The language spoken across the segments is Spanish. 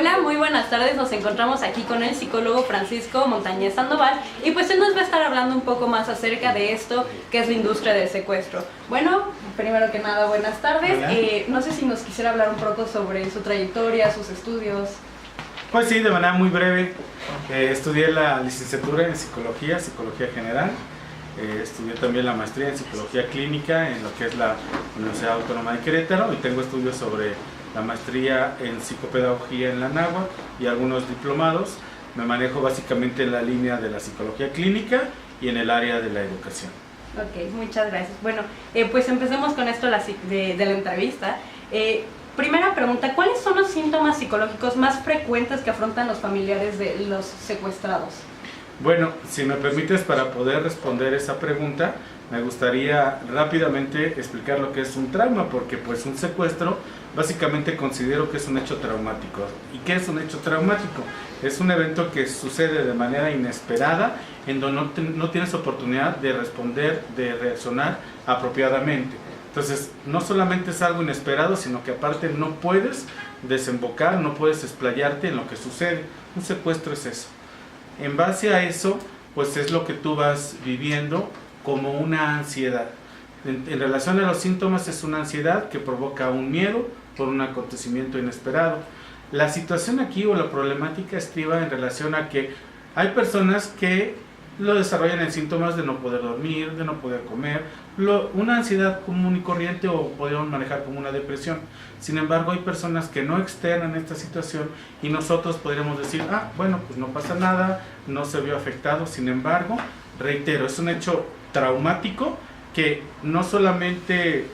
Hola, muy buenas tardes. Nos encontramos aquí con el psicólogo Francisco Montañez Sandoval y pues él nos va a estar hablando un poco más acerca de esto que es la industria del secuestro. Bueno, primero que nada, buenas tardes. No sé si nos quisiera hablar un poco sobre su trayectoria, sus estudios. Pues sí, de manera muy breve. Estudié la licenciatura en psicología general. Estudié también la maestría en psicología clínica en lo que es la Universidad Autónoma de Querétaro y tengo estudios sobre la maestría en psicopedagogía en la Anáhuac y algunos diplomados. Me manejo básicamente en la línea de la psicología clínica y en el área de la educación. Ok, muchas gracias. Bueno, pues empecemos con esto de la entrevista. Primera pregunta, ¿cuáles son los síntomas psicológicos más frecuentes que afrontan los familiares de los secuestrados? Bueno, si me permites, para poder responder esa pregunta, me gustaría rápidamente explicar lo que es un trauma, porque pues un secuestro básicamente considero que es un hecho traumático. ¿Y qué es un hecho traumático? Es un evento que sucede de manera inesperada, en donde no tienes oportunidad de responder, de reaccionar apropiadamente. Entonces, no solamente es algo inesperado, sino que aparte no puedes desembocar, no puedes explayarte en lo que sucede. Un secuestro es eso. En base a eso, pues es lo que tú vas viviendo como una ansiedad. En relación a los síntomas, es una ansiedad que provoca un miedo por un acontecimiento inesperado. La situación aquí o la problemática estriba en relación a que hay personas que lo desarrollan en síntomas de no poder dormir, de no poder comer, una ansiedad común y corriente o podríamos manejar como una depresión. Sin embargo, hay personas que no externan esta situación y nosotros podríamos decir, bueno, pues no pasa nada, no se vio afectado. Sin embargo, reitero, es un hecho traumático que no solamente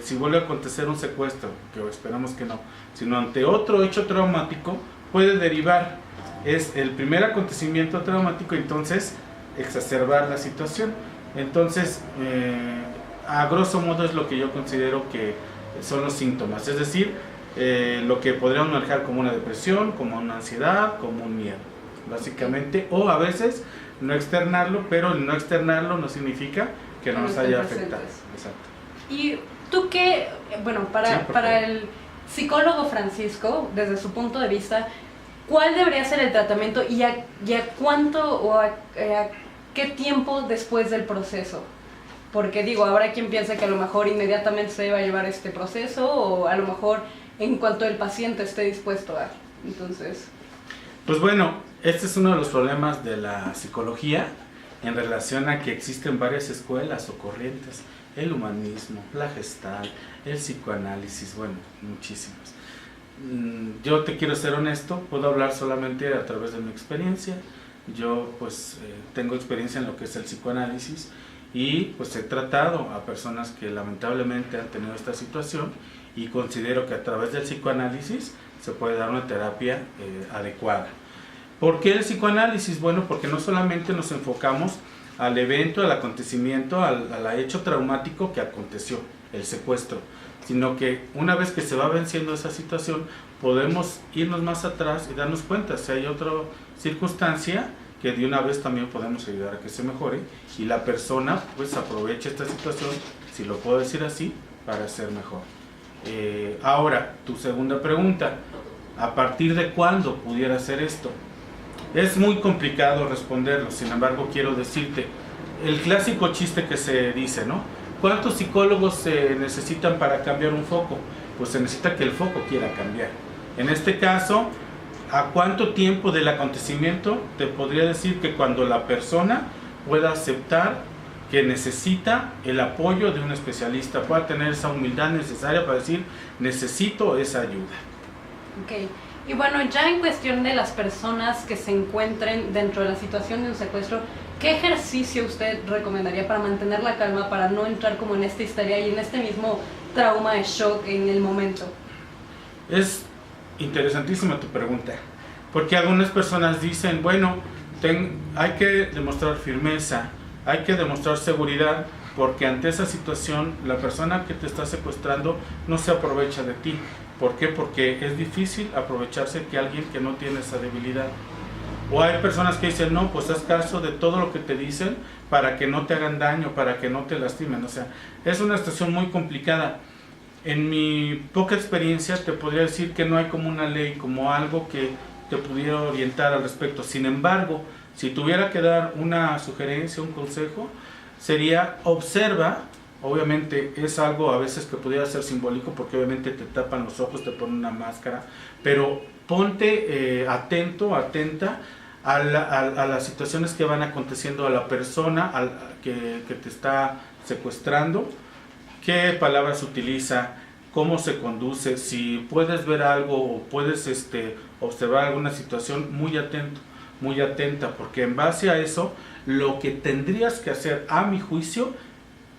si vuelve a acontecer un secuestro, que esperamos que no, sino ante otro hecho traumático puede derivar, es el primer acontecimiento traumático, entonces exacerbar la situación. Entonces, a grosso modo es lo que yo considero que son los síntomas, es decir, lo que podríamos manejar como una depresión, como una ansiedad, como un miedo, básicamente, o a veces no externarlo, pero el no externarlo no significa que no nos haya afectado. Exacto. ¿Y tú qué, bueno, para el psicólogo Francisco, desde su punto de vista, cuál debería ser el tratamiento y a cuánto o a qué tiempo después del proceso? Porque digo, habrá quien piense que a lo mejor inmediatamente se va a llevar este proceso o a lo mejor en cuanto el paciente esté dispuesto a. Entonces, pues bueno, este es uno de los problemas de la psicología en relación a que existen varias escuelas o corrientes, el humanismo, la Gestalt, el psicoanálisis, bueno, muchísimas. Yo te quiero ser honesto, puedo hablar solamente a través de mi experiencia. Yo pues tengo experiencia en lo que es el psicoanálisis y pues he tratado a personas que lamentablemente han tenido esta situación y considero que a través del psicoanálisis se puede dar una terapia adecuada. ¿Por qué el psicoanálisis? Bueno, porque no solamente nos enfocamos al evento, al acontecimiento, al hecho traumático que aconteció, el secuestro, sino que una vez que se va venciendo esa situación, podemos irnos más atrás y darnos cuenta si hay otra circunstancia que de una vez también podemos ayudar a que se mejore y la persona pues aproveche esta situación, si lo puedo decir así, para ser mejor. Ahora, tu segunda pregunta, ¿a partir de cuándo pudiera ser esto? Es muy complicado responderlo, sin embargo quiero decirte, el clásico chiste que se dice, ¿no? ¿Cuántos psicólogos se necesitan para cambiar un foco? Pues se necesita que el foco quiera cambiar. En este caso, ¿a cuánto tiempo del acontecimiento? Te podría decir que cuando la persona pueda aceptar que necesita el apoyo de un especialista, pueda tener esa humildad necesaria para decir, necesito esa ayuda. Ok. Y bueno, ya en cuestión de las personas que se encuentren dentro de la situación de un secuestro, ¿qué ejercicio usted recomendaría para mantener la calma, para no entrar como en esta histeria y en este mismo trauma de shock en el momento? Es interesantísima tu pregunta, porque algunas personas dicen, bueno, hay que demostrar firmeza, hay que demostrar seguridad, porque ante esa situación la persona que te está secuestrando no se aprovecha de ti. ¿Por qué? Porque es difícil aprovecharse que alguien que no tiene esa debilidad. O hay personas que dicen, no, pues haz caso de todo lo que te dicen para que no te hagan daño, para que no te lastimen. O sea, es una situación muy complicada. En mi poca experiencia te podría decir que no hay como una ley, como algo que te pudiera orientar al respecto. Sin embargo, si tuviera que dar una sugerencia, un consejo, sería observa. Obviamente es algo a veces que pudiera ser simbólico porque obviamente te tapan los ojos, te ponen una máscara, pero ponte atento, atenta a las situaciones que van aconteciendo a la persona que te está secuestrando, qué palabras utiliza, cómo se conduce, si puedes ver algo o puedes observar alguna situación, muy atento, muy atenta, porque en base a eso, lo que tendrías que hacer, a mi juicio,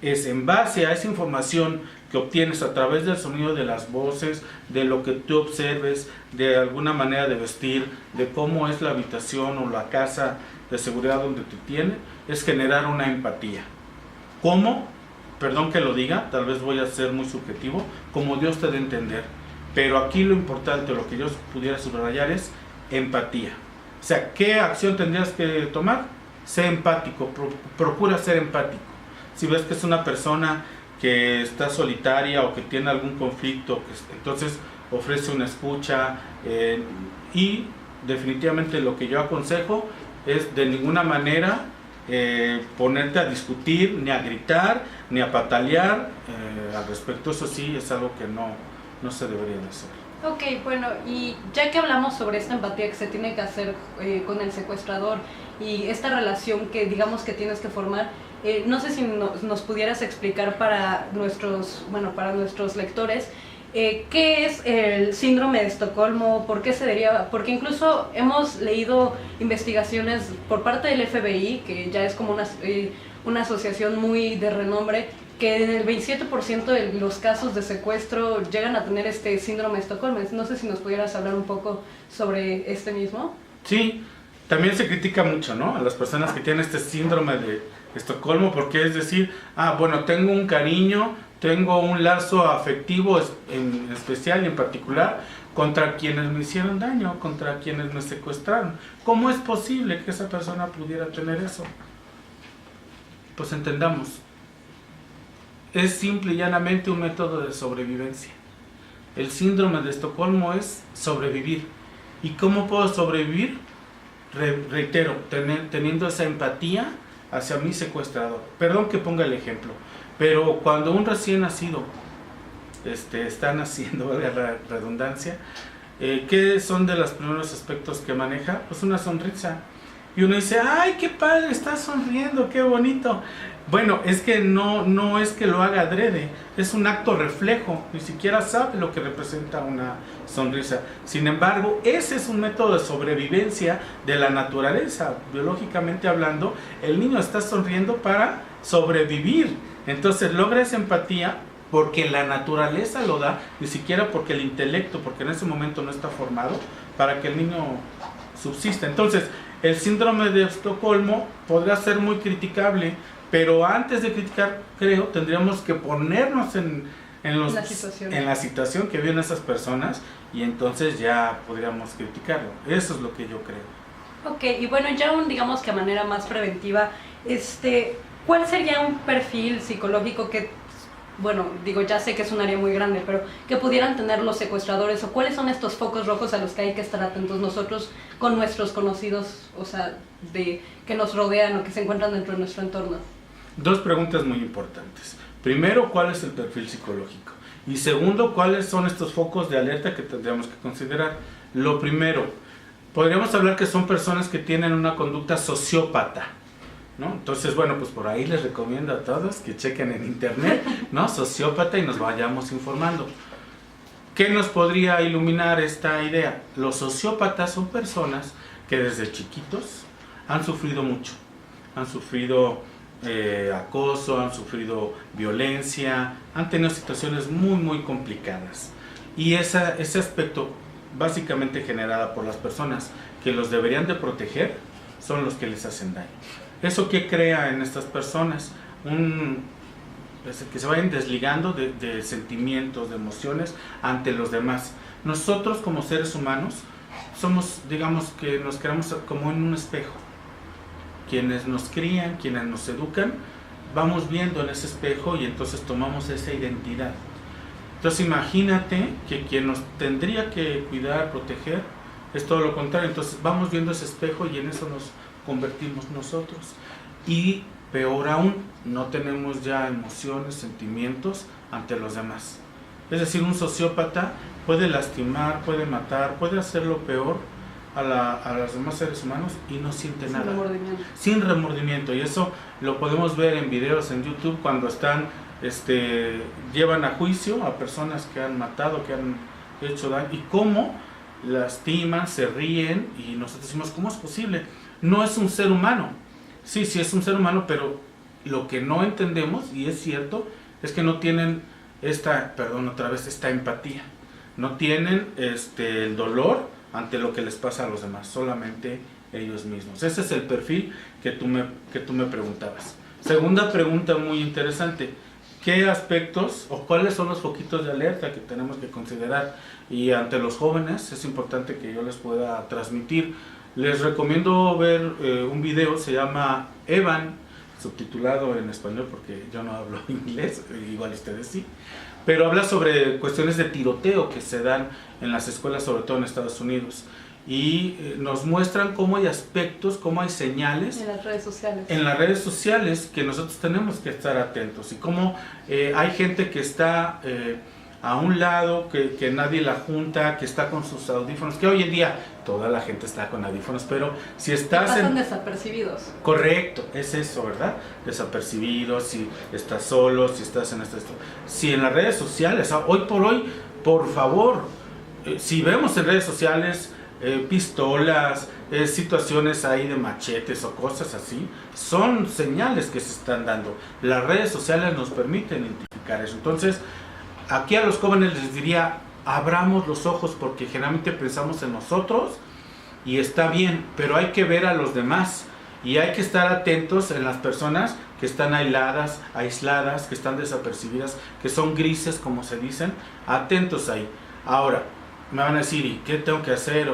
es en base a esa información que obtienes a través del sonido de las voces, de lo que tú observes, de alguna manera de vestir, de cómo es la habitación o la casa de seguridad donde te tiene, es generar una empatía. ¿Cómo? Perdón que lo diga, tal vez voy a ser muy subjetivo, como Dios te dé a entender. Pero aquí lo importante, lo que yo pudiera subrayar es empatía. O sea, ¿qué acción tendrías que tomar? Sé empático, procura ser empático. Si ves que es una persona que está solitaria o que tiene algún conflicto, entonces ofrece una escucha y definitivamente lo que yo aconsejo es de ninguna manera ponerte a discutir, ni a gritar, ni a patalear al respecto. Eso sí es algo que no se debería de hacer. Ok, bueno, y ya que hablamos sobre esta empatía que se tiene que hacer con el secuestrador y esta relación que digamos que tienes que formar, no sé si nos pudieras explicar para nuestros lectores qué es el síndrome de Estocolmo, por qué se deriva, porque incluso hemos leído investigaciones por parte del FBI, que ya es como una asociación muy de renombre, que en el 27% de los casos de secuestro llegan a tener este síndrome de Estocolmo. No sé si nos pudieras hablar un poco sobre este mismo. Sí, también se critica mucho, ¿no?, a las personas que tienen este síndrome de Estocolmo, porque es decir, bueno, tengo un cariño, tengo un lazo afectivo en especial y en particular contra quienes me hicieron daño, contra quienes me secuestraron. ¿Cómo es posible que esa persona pudiera tener eso? Pues entendamos, es simple y llanamente un método de sobrevivencia. El síndrome de Estocolmo es sobrevivir. ¿Y cómo puedo sobrevivir? Reitero, teniendo esa empatía hacia mi secuestrador. Perdón que ponga el ejemplo, pero cuando un recién nacido está naciendo, valga la redundancia, ¿qué son de los primeros aspectos que maneja? Pues una sonrisa. Y uno dice, ¡ay, qué padre, está sonriendo, qué bonito! Bueno, es que no es que lo haga adrede, es un acto reflejo, ni siquiera sabe lo que representa una sonrisa. Sin embargo, ese es un método de sobrevivencia de la naturaleza. Biológicamente hablando, el niño está sonriendo para sobrevivir. Entonces logra esa empatía porque la naturaleza lo da, ni siquiera porque el intelecto, porque en ese momento no está formado para que el niño subsista. Entonces, el síndrome de Estocolmo podrá ser muy criticable, pero antes de criticar, creo, tendríamos que ponernos en la situación que viven esas personas y entonces ya podríamos criticarlo. Eso es lo que yo creo. Ok, y bueno, ya digamos que a manera más preventiva, ¿cuál sería un perfil psicológico que, bueno, digo, ya sé que es un área muy grande, pero que pudieran tener los secuestradores, o cuáles son estos focos rojos a los que hay que estar atentos nosotros con nuestros conocidos, o sea, que nos rodean o que se encuentran dentro de nuestro entorno? Dos preguntas muy importantes. Primero, ¿cuál es el perfil psicológico? Y segundo, ¿cuáles son estos focos de alerta que tendríamos que considerar? Lo primero, podríamos hablar que son personas que tienen una conducta sociópata, ¿no? Entonces, bueno, pues por ahí les recomiendo a todos que chequen en internet, ¿no?, sociópata, y nos vayamos informando. ¿Qué nos podría iluminar esta idea? Los sociópatas son personas que desde chiquitos han sufrido mucho, han sufrido acoso, han sufrido violencia, han tenido situaciones muy muy complicadas, y ese aspecto básicamente generada por las personas que los deberían de proteger son los que les hacen daño. ¿Eso qué crea en estas personas? Que se vayan desligando de sentimientos, de emociones ante los demás. Nosotros como seres humanos somos, digamos que nos creamos como en un espejo. Quienes nos crían, quienes nos educan, vamos viendo en ese espejo y entonces tomamos esa identidad. Entonces imagínate que quien nos tendría que cuidar, proteger, es todo lo contrario. Entonces vamos viendo ese espejo y en eso nos convertimos nosotros. Y peor aún, no tenemos ya emociones, sentimientos ante los demás. Es decir, un sociópata puede lastimar, puede matar, puede hacer lo peor a los demás seres humanos y no siente nada. Sin remordimiento. Y eso lo podemos ver en videos en YouTube cuando llevan a juicio a personas que han matado, que han hecho daño, y cómo lastiman, se ríen, y nosotros decimos, ¿cómo es posible? No es un ser humano. Sí es un ser humano, pero lo que no entendemos, y es cierto, es que no tienen esta empatía. No tienen el dolor ante lo que les pasa a los demás, solamente ellos mismos. Ese es el perfil que tú me preguntabas. Segunda pregunta muy interesante: ¿qué aspectos o cuáles son los foquitos de alerta que tenemos que considerar? Y ante los jóvenes es importante que yo les pueda transmitir. Les recomiendo ver un video, se llama Evan, subtitulado en español porque yo no hablo inglés, igual ustedes sí, pero habla sobre cuestiones de tiroteo que se dan en las escuelas, sobre todo en Estados Unidos, y nos muestran cómo hay aspectos, cómo hay señales en las redes sociales que nosotros tenemos que estar atentos, y cómo hay gente que está a un lado, que nadie la junta, que está con sus audífonos, que hoy en día toda la gente está con audífonos, pero si estás pasan desapercibidos. Correcto, es eso, ¿verdad? Desapercibidos, si estás solo, si estás en si en las redes sociales, hoy por hoy, por favor, si vemos en redes sociales pistolas, situaciones ahí de machetes o cosas así, son señales que se están dando. Las redes sociales nos permiten identificar eso. Entonces, aquí a los jóvenes les diría, abramos los ojos, porque generalmente pensamos en nosotros y está bien, pero hay que ver a los demás y hay que estar atentos en las personas que están aisladas, que están desapercibidas, que son grises, como se dicen. Atentos ahí. Ahora, me van a decir, ¿y qué tengo que hacer?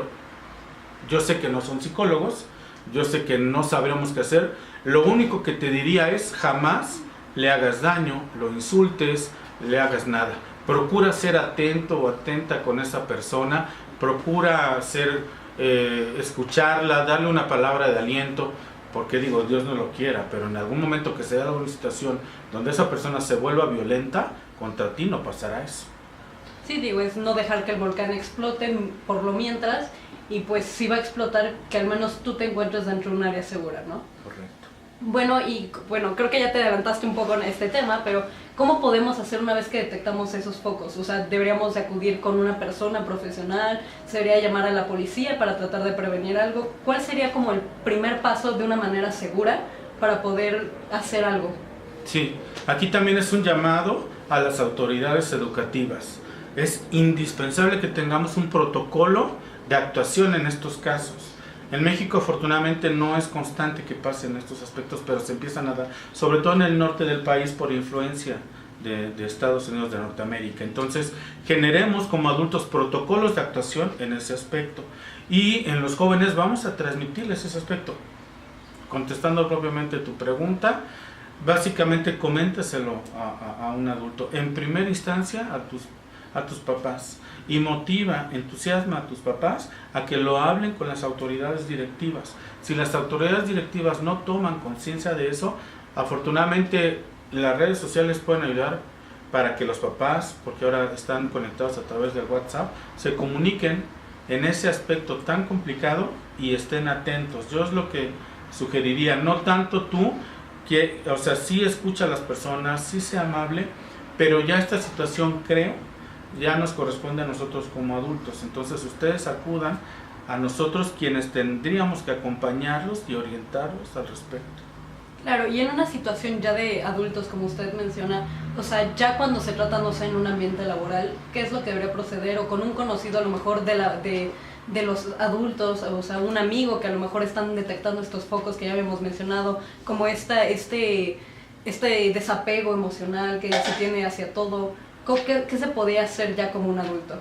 Yo sé que no son psicólogos, yo sé que no sabremos qué hacer. Lo único que te diría es, jamás le hagas daño, lo insultes, le hagas nada. Procura ser atento o atenta con esa persona, procura escucharla, darle una palabra de aliento, porque digo, Dios no lo quiera, pero en algún momento que se dé una situación donde esa persona se vuelva violenta, contra ti no pasará eso. Sí, digo, es no dejar que el volcán explote por lo mientras, y pues si va a explotar, que al menos tú te encuentres dentro de un área segura, ¿no? Correcto. Bueno, creo que ya te adelantaste un poco en este tema, pero ¿cómo podemos hacer una vez que detectamos esos focos? O sea, ¿deberíamos de acudir con una persona profesional? ¿Se debería llamar a la policía para tratar de prevenir algo? ¿Cuál sería como el primer paso de una manera segura para poder hacer algo? Sí, aquí también es un llamado a las autoridades educativas. Es indispensable que tengamos un protocolo de actuación en estos casos. En México afortunadamente no es constante que pasen estos aspectos, pero se empiezan a dar, sobre todo en el norte del país por influencia de Estados Unidos de Norteamérica. Entonces generemos como adultos protocolos de actuación en ese aspecto, y en los jóvenes vamos a transmitirles ese aspecto. Contestando propiamente tu pregunta, básicamente coméntaselo a un adulto. En primera instancia a tus papás, y motiva, entusiasma a tus papás a que lo hablen con las autoridades directivas. Si las autoridades directivas no toman conciencia de eso, afortunadamente las redes sociales pueden ayudar para que los papás, porque ahora están conectados a través del WhatsApp, se comuniquen en ese aspecto tan complicado y estén atentos. Yo es lo que sugeriría, no tanto tú, sí escucha a las personas, sí sea amable, pero ya esta situación ya nos corresponde a nosotros como adultos. Entonces ustedes acudan a nosotros, quienes tendríamos que acompañarlos y orientarlos al respecto. Claro, y en una situación ya de adultos, como usted menciona, o sea, ya cuando se trata, no sé, en un ambiente laboral, ¿qué es lo que debería proceder? O con un conocido a lo mejor de los adultos, o sea, un amigo que a lo mejor están detectando estos focos que ya habíamos mencionado, como este desapego emocional que se tiene hacia todo. ¿Qué se podía hacer ya como un adulto?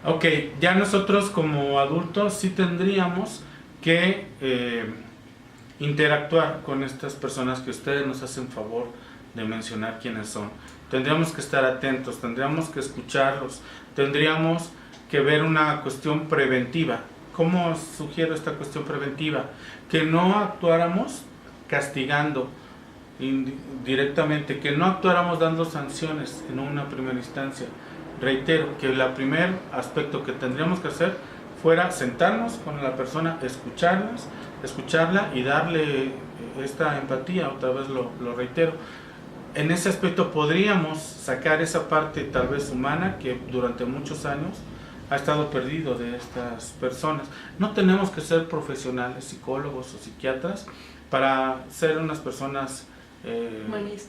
Ok, ya nosotros como adultos sí tendríamos que interactuar con estas personas que ustedes nos hacen favor de mencionar quiénes son. Tendríamos que estar atentos, tendríamos que escucharlos, tendríamos que ver una cuestión preventiva. ¿Cómo sugiero esta cuestión preventiva? Que no actuáramos castigando directamente, que no actuáramos dando sanciones en una primera instancia. Reitero que el primer aspecto que tendríamos que hacer fuera sentarnos con la persona, escucharla y darle esta empatía. Otra vez lo reitero. En ese aspecto podríamos sacar esa parte tal vez humana que durante muchos años ha estado perdido de estas personas. No tenemos que ser profesionales, psicólogos o psiquiatras para ser unas personas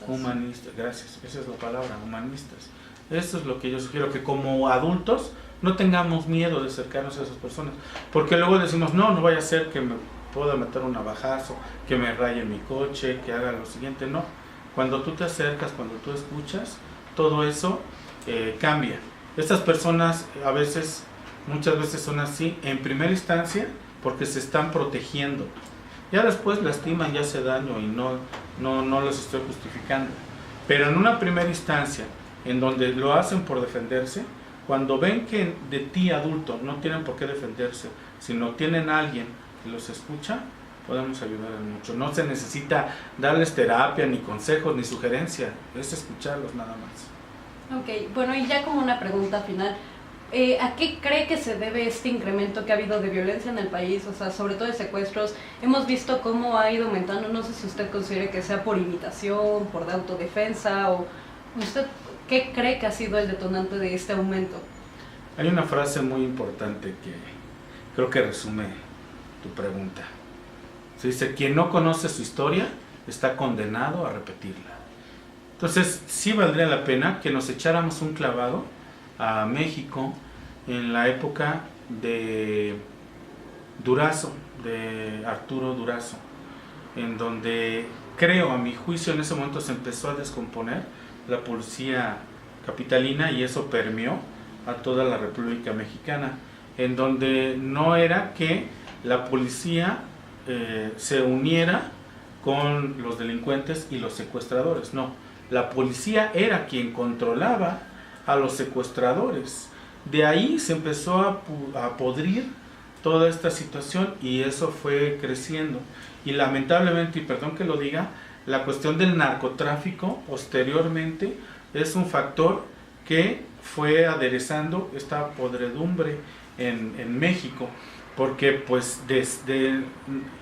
humanistas. Gracias, esa es la palabra, humanistas. Eso es lo que yo sugiero, que como adultos no tengamos miedo de acercarnos a esas personas, porque luego decimos, no vaya a ser que me pueda meter un navajazo, que me raye mi coche, que haga lo siguiente. No, cuando tú te acercas, cuando tú escuchas, todo eso cambia. Estas personas muchas veces son así en primera instancia porque se están protegiendo. Ya después lastiman, ya hace daño y no los estoy justificando. Pero en una primera instancia, en donde lo hacen por defenderse, cuando ven que de ti adulto no tienen por qué defenderse, sino tienen a alguien que los escucha, podemos ayudar en mucho. No se necesita darles terapia, ni consejos, ni sugerencia, es escucharlos nada más. Ok, bueno, y ya como una pregunta final, ¿a qué cree que se debe este incremento que ha habido de violencia en el país? O sea, sobre todo de secuestros. Hemos visto cómo ha ido aumentando, no sé si usted considera que sea por imitación, por de autodefensa, o usted, ¿qué cree que ha sido el detonante de este aumento? Hay una frase muy importante que creo que resume tu pregunta. Se dice, quien no conoce su historia está condenado a repetirla. Entonces, sí valdría la pena que nos echáramos un clavado a México en la época de Durazo, de Arturo Durazo, en donde creo, a mi juicio, en ese momento se empezó a descomponer la policía capitalina y eso permeó a toda la República Mexicana, en donde no era que la policía se uniera con los delincuentes y los secuestradores, no, la policía era quien controlaba a los secuestradores. De ahí se empezó a podrir toda esta situación y eso fue creciendo. Y lamentablemente, y perdón que lo diga, la cuestión del narcotráfico posteriormente es un factor que fue aderezando esta podredumbre en México, porque pues desde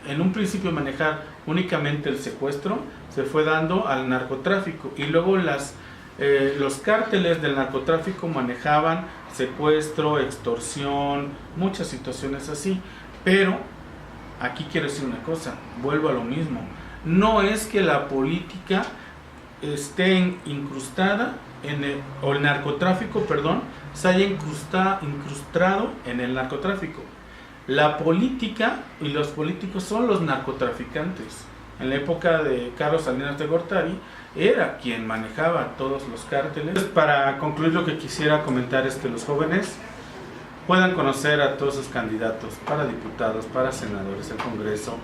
en un principio manejar únicamente el secuestro se fue dando al narcotráfico y luego los cárteles del narcotráfico manejaban secuestro, extorsión, muchas situaciones así. Pero aquí quiero decir una cosa, vuelvo a lo mismo, no es que la política esté incrustada o el narcotráfico, perdón, se haya incrustado en el narcotráfico. La política y los políticos son los narcotraficantes. En la época de Carlos Salinas de Gortari era quien manejaba todos los cárteles. Para concluir, lo que quisiera comentar es que los jóvenes puedan conocer a todos sus candidatos para diputados, para senadores, el Congreso,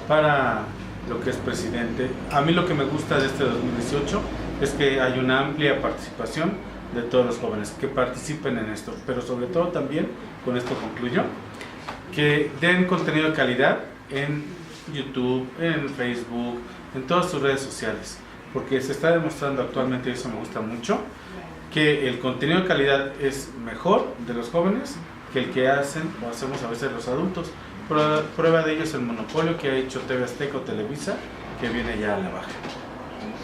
para lo que es presidente. A mí lo que me gusta de este 2018 es que hay una amplia participación de todos los jóvenes que participen en esto, pero sobre todo también, con esto concluyo, que den contenido de calidad en YouTube, en Facebook, en todas sus redes sociales, porque se está demostrando actualmente, y eso me gusta mucho, que el contenido de calidad es mejor de los jóvenes que el que hacen o hacemos a veces los adultos. Prueba de ello es el monopolio que ha hecho TV Azteca o Televisa, que viene ya a la baja.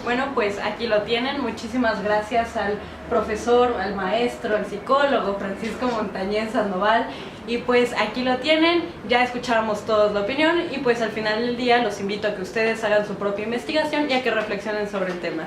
Bueno, pues aquí lo tienen. Muchísimas gracias al profesor, al maestro, al psicólogo Francisco Montañez Sandoval. Y pues aquí lo tienen, ya escuchamos todos la opinión y pues al final del día los invito a que ustedes hagan su propia investigación y a que reflexionen sobre el tema.